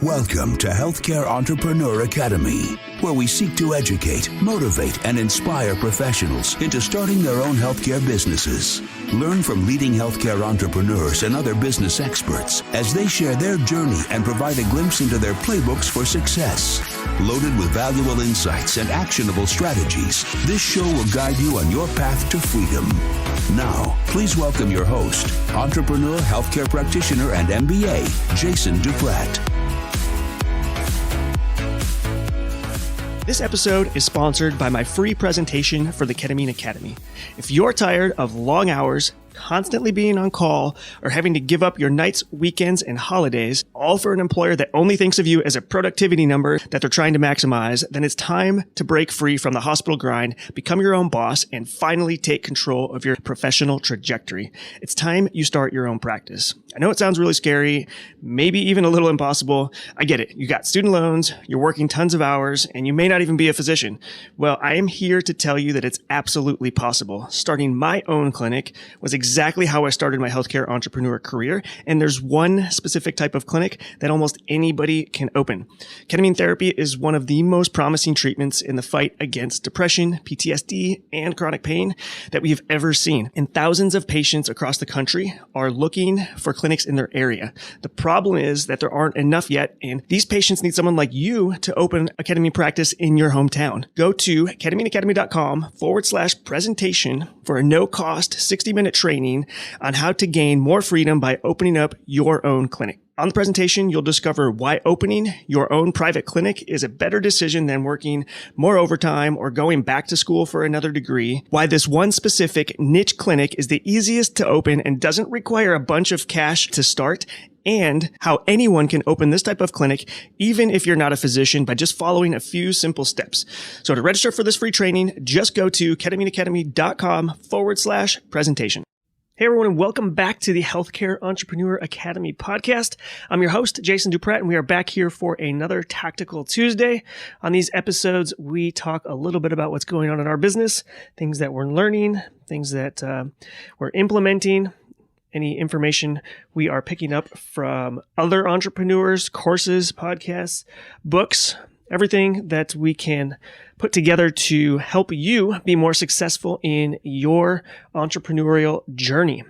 Welcome to Healthcare Entrepreneur Academy, where we seek to educate, motivate, and inspire professionals into starting their own healthcare businesses. Learn from leading healthcare entrepreneurs and other business experts as they share their journey and provide a glimpse into their playbooks for success. Loaded with valuable insights and actionable strategies, this show will guide you on your path to freedom. Now, please welcome your host, entrepreneur, healthcare practitioner, and MBA, Jason Duprat. This episode is sponsored by my free presentation for the Ketamine Academy. If you're tired of long hours, constantly being on call, or having to give up your nights, weekends, and holidays, all for an employer that only thinks of you as a productivity number that they're trying to maximize, then it's time to break free from the hospital grind, become your own boss, and finally take control of your professional trajectory. It's time you start your own practice. I know it sounds really scary, maybe even a little impossible. I get it. You got student loans, you're working tons of hours, and you may not even be a physician. Well, I am here to tell you that it's absolutely possible. Starting my own clinic was exactly how I started my healthcare entrepreneur career, and there's one specific type of clinic that almost anybody can open. Ketamine therapy is one of the most promising treatments in the fight against depression, PTSD, and chronic pain that we have ever seen. And thousands of patients across the country are looking for clinics in their area. The problem is that there aren't enough yet, and these patients need someone like you to open a ketamine practice in your hometown. Go to ketamineacademy.com/presentation for a no-cost 60-minute training on how to gain more freedom by opening up your own clinic. On the presentation, you'll discover why opening your own private clinic is a better decision than working more overtime or going back to school for another degree, why this one specific niche clinic is the easiest to open and doesn't require a bunch of cash to start, and how anyone can open this type of clinic, even if you're not a physician, by just following a few simple steps. So to register for this free training, just go to ketamineacademy.com/presentation. Hey everyone, and welcome back to the Healthcare Entrepreneur Academy podcast. I'm your host, Jason Duprat, and we are back here for another Tactical Tuesday. On these episodes, we talk a little bit about what's going on in our business, things that we're learning, things that we're implementing, any information we are picking up from other entrepreneurs, courses, podcasts, books, everything that we can put together to help you be more successful in your entrepreneurial journey.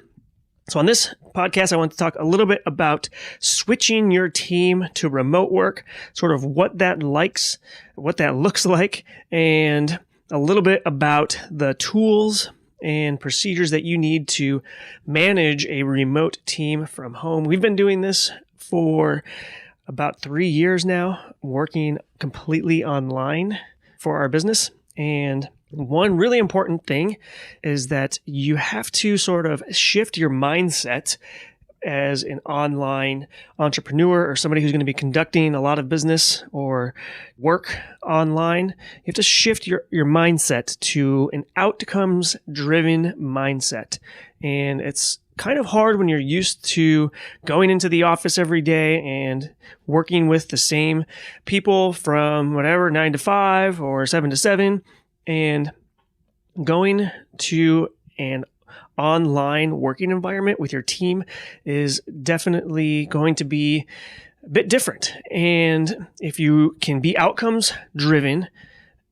So on this podcast, I want to talk a little bit about switching your team to remote work, sort of what that looks like, and a little bit about the tools and procedures that you need to manage a remote team from home. We've been doing this for about 3 years now, working completely online for our business. And one really important thing is that you have to sort of shift your mindset as an online entrepreneur or somebody who's going to be conducting a lot of business or work online. You have to shift your mindset to an outcomes-driven mindset. And it's kind of hard when you're used to going into the office every day and working with the same people from whatever, 9 to 5 or 7 to 7, and going to an online working environment with your team is definitely going to be a bit different. And if you can be outcomes driven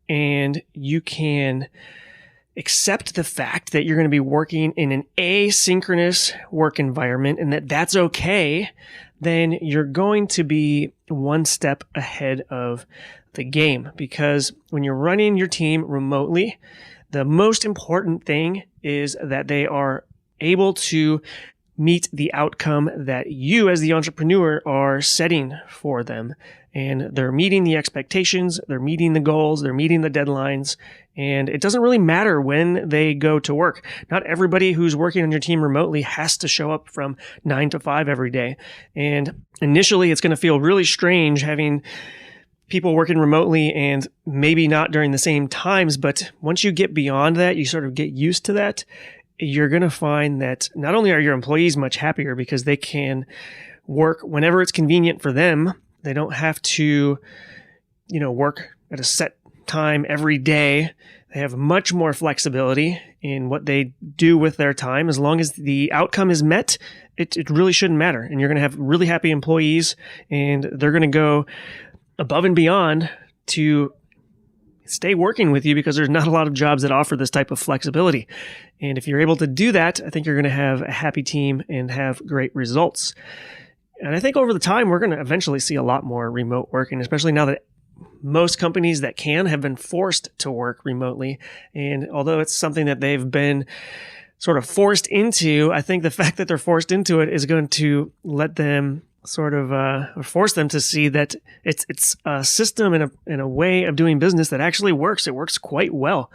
and you can accept the fact that you're going to be working in an asynchronous work environment and that that's okay, then you're going to be one step ahead of the game. Because when you're running your team remotely, the most important thing is that they are able to meet the outcome that you as the entrepreneur are setting for them. And they're meeting the expectations, they're meeting the goals, they're meeting the deadlines, and it doesn't really matter when they go to work. Not everybody who's working on your team remotely has to show up from 9 to 5 every day. And initially, it's going to feel really strange having people working remotely and maybe not during the same times, but once you get beyond that, you sort of get used to that, you're going to find that not only are your employees much happier because they can work whenever it's convenient for them, they don't have to, work at a set time every day. They have much more flexibility in what they do with their time. As long as the outcome is met, it really shouldn't matter. And you're going to have really happy employees, and they're going to go above and beyond to stay working with you because there's not a lot of jobs that offer this type of flexibility. And if you're able to do that, I think you're going to have a happy team and have great results. And I think over the time, we're going to eventually see a lot more remote working, especially now that most companies that can have been forced to work remotely. And although it's something that they've been sort of forced into, I think the fact that they're forced into it is going to let them sort of force them to see that it's a system and a way of doing business that actually works. It works quite well.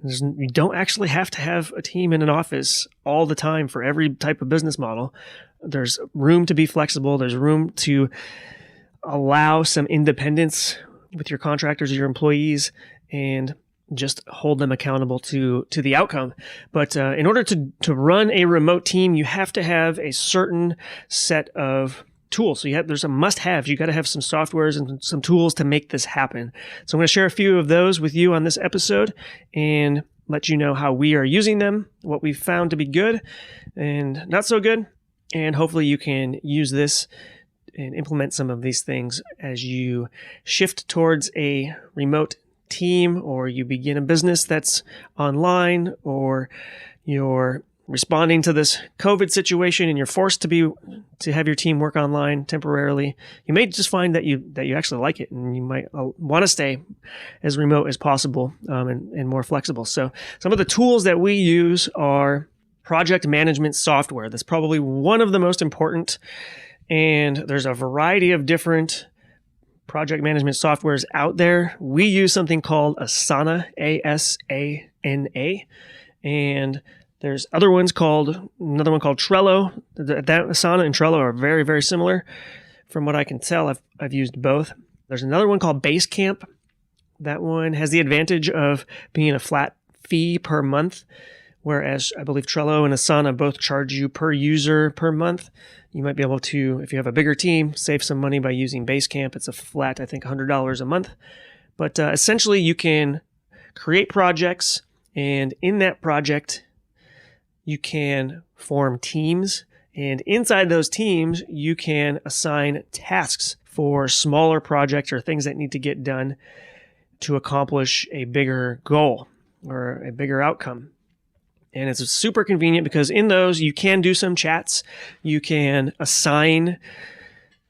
You don't actually have to have a team in an office all the time for every type of business model. There's room to be flexible. There's room to allow some independence with your contractors or your employees and just hold them accountable to the outcome. But in order to run a remote team, you have to have a certain set of tools. So there's some must-haves. You got to have some softwares and some tools to make this happen. So I'm going to share a few of those with you on this episode and let you know how we are using them, what we've found to be good and not so good. And hopefully you can use this and implement some of these things as you shift towards a remote team, or you begin a business that's online, or you're responding to this COVID situation and you're forced to have your team work online temporarily. You may just find that you actually like it, and you might want to stay as remote as possible and more flexible. So some of the tools that we use are project management software. That's probably one of the most important. And there's a variety of different project management softwares out there. We use something called Asana, A-S-A-N-A. And there's another one called Trello. That Asana and Trello are very, very similar. From what I can tell, I've used both. There's another one called Basecamp. That one has the advantage of being a flat fee per month, whereas I believe Trello and Asana both charge you per user per month. You might be able to, if you have a bigger team, save some money by using Basecamp. It's a flat, I think, $100 a month. But essentially, you can create projects, and in that project, you can form teams. And inside those teams, you can assign tasks for smaller projects or things that need to get done to accomplish a bigger goal or a bigger outcome. And it's super convenient because in those, you can do some chats. You can assign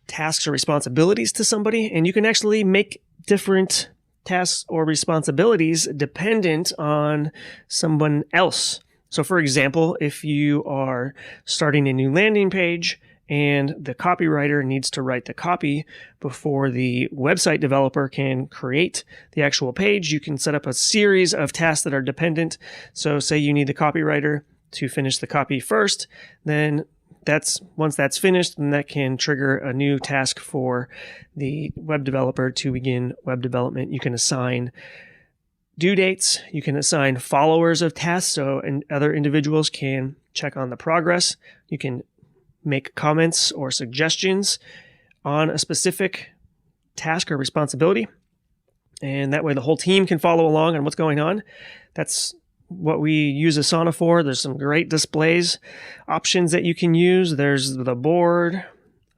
tasks or responsibilities to somebody, and you can actually make different tasks or responsibilities dependent on someone else. So for example, if you are starting a new landing page and the copywriter needs to write the copy before the website developer can create the actual page, you can set up a series of tasks that are dependent. So say you need the copywriter to finish the copy first, then once that's finished, then that can trigger a new task for the web developer to begin web development. You can assign due dates. You can assign followers of tasks, and other individuals can check on the progress. You can make comments or suggestions on a specific task or responsibility. And that way the whole team can follow along on what's going on. That's what we use Asana for. There's some great displays options that you can use. There's the board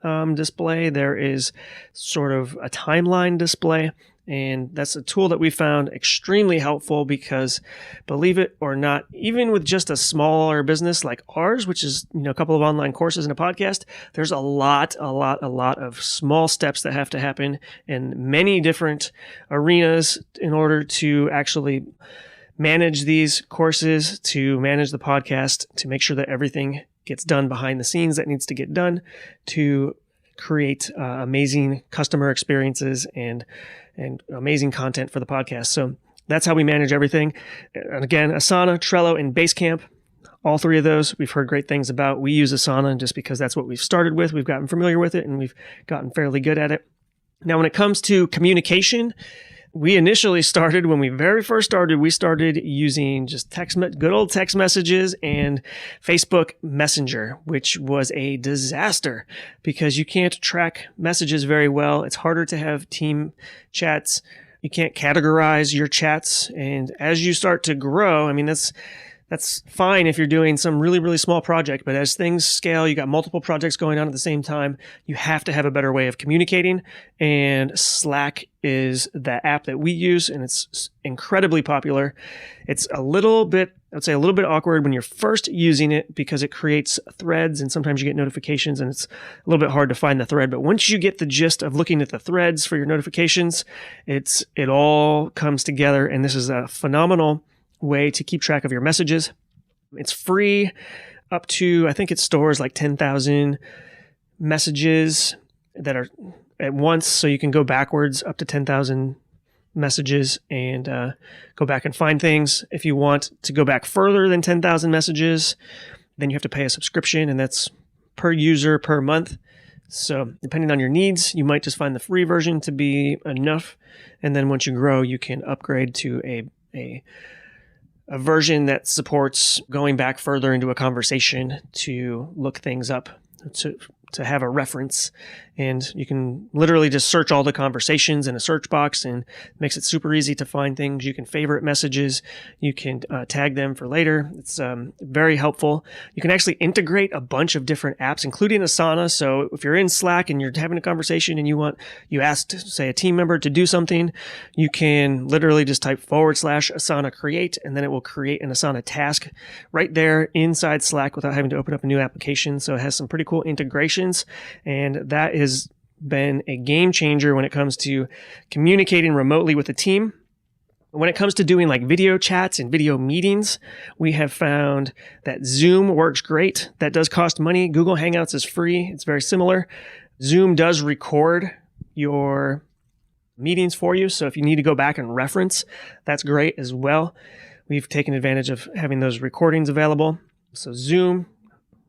display. There is sort of a timeline display. And that's a tool that we found extremely helpful because, believe it or not, even with just a smaller business like ours, which is a couple of online courses and a podcast, there's a lot of small steps that have to happen in many different arenas in order to actually manage these courses, to manage the podcast, to make sure that everything gets done behind the scenes that needs to get done, to create amazing customer experiences and amazing content for the podcast. So that's how we manage everything. And again, Asana, Trello, and Basecamp, all three of those we've heard great things about. We use Asana just because that's what we've started with. We've gotten familiar with it and we've gotten fairly good at it. Now, when it comes to communication, we initially started, when we very first started, we started using just good old text messages and Facebook Messenger, which was a disaster because you can't track messages very well. It's harder to have team chats. You can't categorize your chats. And as you start to grow, I mean, that's fine if you're doing some really, really small project, but as things scale, you got multiple projects going on at the same time, you have to have a better way of communicating. And Slack is the app that we use, and it's incredibly popular. It's a little bit awkward when you're first using it because it creates threads, and sometimes you get notifications and it's a little bit hard to find the thread. But once you get the gist of looking at the threads for your notifications, it all comes together, and this is a phenomenal way to keep track of your messages. It's free up to, I think it stores like 10,000 messages that are at once. So you can go backwards up to 10,000 messages and go back and find things. If you want to go back further than 10,000 messages, then you have to pay a subscription, and that's per user per month. So depending on your needs, you might just find the free version to be enough. And then once you grow, you can upgrade to a version that supports going back further into a conversation to look things up, to have a reference. And you can literally just search all the conversations in a search box, and it makes it super easy to find things. You can favorite messages. You can tag them for later. It's very helpful. You can actually integrate a bunch of different apps, including Asana. So if you're in Slack and you're having a conversation and you asked, say, a team member to do something, you can literally just type / Asana create, and then it will create an Asana task right there inside Slack without having to open up a new application. So it has some pretty cool integrations, and that has been a game changer when it comes to communicating remotely with a team. When it comes to doing like video chats and video meetings, we have found that Zoom works great. That does cost money. Google Hangouts is free. It's very similar. Zoom does record your meetings for you. So if you need to go back and reference, that's great as well. We've taken advantage of having those recordings available. So Zoom,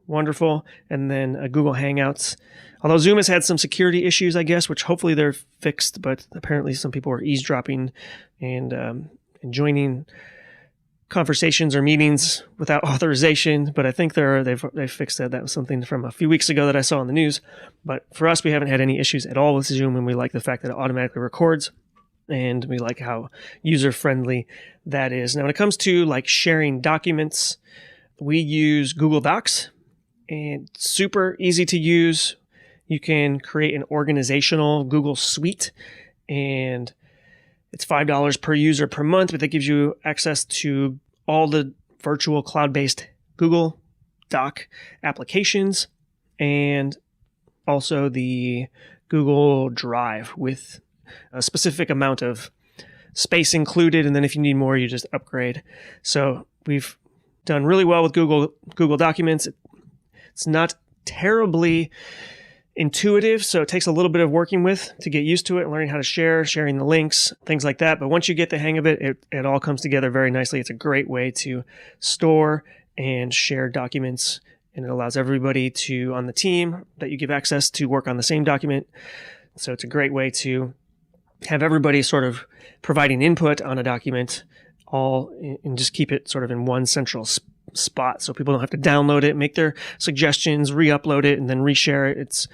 wonderful. And then Google Hangouts. Although Zoom has had some security issues, I guess, which hopefully they're fixed, but apparently some people are eavesdropping and joining conversations or meetings without authorization. But I think they've fixed that. That was something from a few weeks ago that I saw on the news. But for us, we haven't had any issues at all with Zoom, and we like the fact that it automatically records, and we like how user-friendly that is. Now, when it comes to like sharing documents, we use Google Docs, and super easy to use. You can create an organizational Google Suite, and it's $5 per user per month, but that gives you access to all the virtual cloud-based Google Doc applications and also the Google Drive with a specific amount of space included. And then if you need more, you just upgrade. So we've done really well with Google Documents. It's not terribly intuitive, so it takes a little bit of working with to get used to it and learning how to sharing the links, things like that. But once you get the hang of it, it all comes together very nicely. It's a great way to store and share documents, and it allows everybody on the team that you give access to work on the same document. So it's a great way to have everybody sort of providing input on a document all and just keep it sort of in one central spot so people don't have to download it, make their suggestions, re-upload it, and then reshare it. It's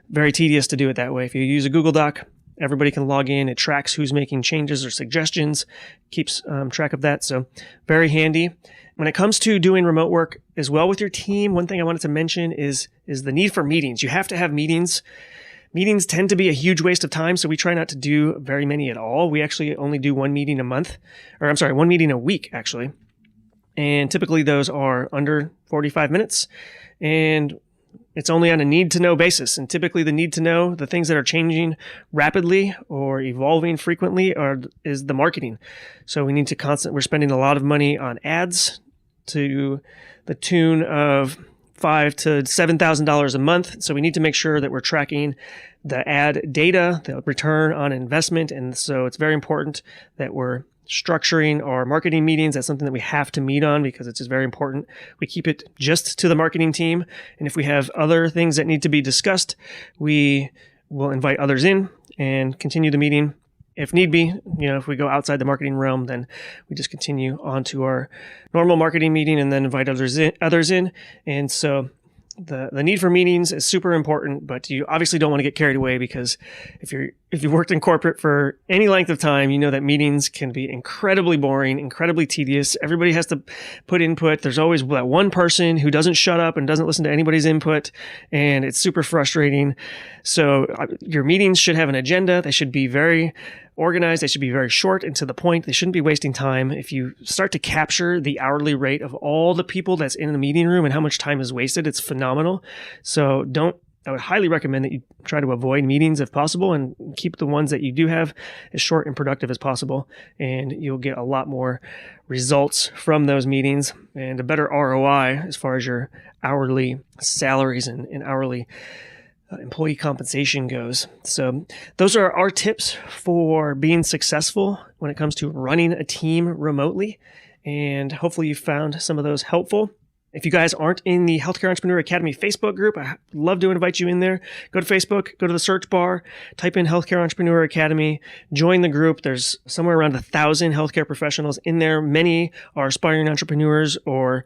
very tedious to do it that way. If you use a Google Doc, everybody can log in. It tracks who's making changes or suggestions, keeps track of that. So very handy. When it comes to doing remote work as well with your team, one thing I wanted to mention is the need for meetings. You have to have meetings. Meetings tend to be a huge waste of time, so we try not to do very many at all. We actually only do one meeting a week, actually. And typically those are under 45 minutes, and it's only on a need-to-know basis. And typically the need-to-know, the things that are changing rapidly or evolving frequently is the marketing. So we need to we're spending a lot of money on ads to the tune of $5,000 to $7,000 a month. So we need to make sure that we're tracking the ad data, the return on investment. And so it's very important that we're structuring our marketing meetings. That's something that we have to meet on because it's just very important. We keep it just to the marketing team. And if we have other things that need to be discussed, we will invite others in and continue the meeting. If need be, if we go outside the marketing realm, then we just continue on to our normal marketing meeting and then invite others in. And so the need for meetings is super important, but you obviously don't want to get carried away, because if if you've worked in corporate for any length of time, you know that meetings can be incredibly boring, incredibly tedious. Everybody has to put input. There's always that one person who doesn't shut up and doesn't listen to anybody's input, and it's super frustrating. So your meetings should have an agenda. They should be very organized. They should be very short and to the point. They shouldn't be wasting time. If you start to capture the hourly rate of all the people that's in the meeting room and how much time is wasted, it's phenomenal. So I would highly recommend that you try to avoid meetings if possible and keep the ones that you do have as short and productive as possible. And you'll get a lot more results from those meetings and a better ROI as far as your hourly salaries and hourly employee compensation goes. So those are our tips for being successful when it comes to running a team remotely. And hopefully you found some of those helpful. If you guys aren't in the Healthcare Entrepreneur Academy Facebook group, I'd love to invite you in there. Go to Facebook, go to the search bar, type in Healthcare Entrepreneur Academy, join the group. There's somewhere around 1,000 healthcare professionals in there. Many are aspiring entrepreneurs or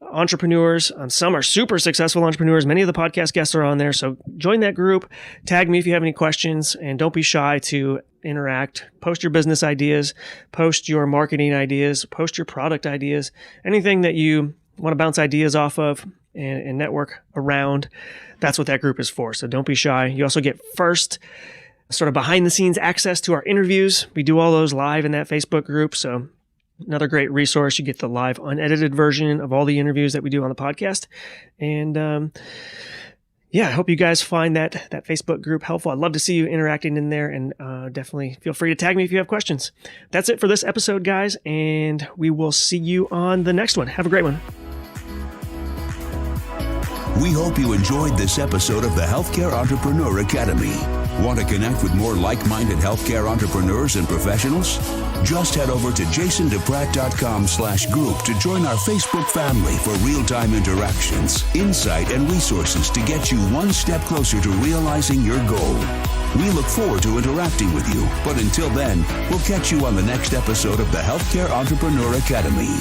entrepreneurs. Some are super successful entrepreneurs. Many of the podcast guests are on there. So join that group. Tag me if you have any questions, and don't be shy to interact. Post your business ideas, post your marketing ideas, post your product ideas, anything that you want to bounce ideas off of and network around. That's what that group is for. So don't be shy. You also get first sort of behind the scenes access to our interviews. We do all those live in that Facebook group. So another great resource. You get the live unedited version of all the interviews that we do on the podcast. And I hope you guys find that Facebook group helpful. I'd love to see you interacting in there, and definitely feel free to tag me if you have questions. That's it for this episode, guys, and we will see you on the next one. Have a great one. We hope you enjoyed this episode of the Healthcare Entrepreneur Academy. Want to connect with more like-minded healthcare entrepreneurs and professionals? Just head over to jasonduprat.com/group to join our Facebook family for real-time interactions, insight, and resources to get you one step closer to realizing your goal. We look forward to interacting with you, but until then, we'll catch you on the next episode of the Healthcare Entrepreneur Academy.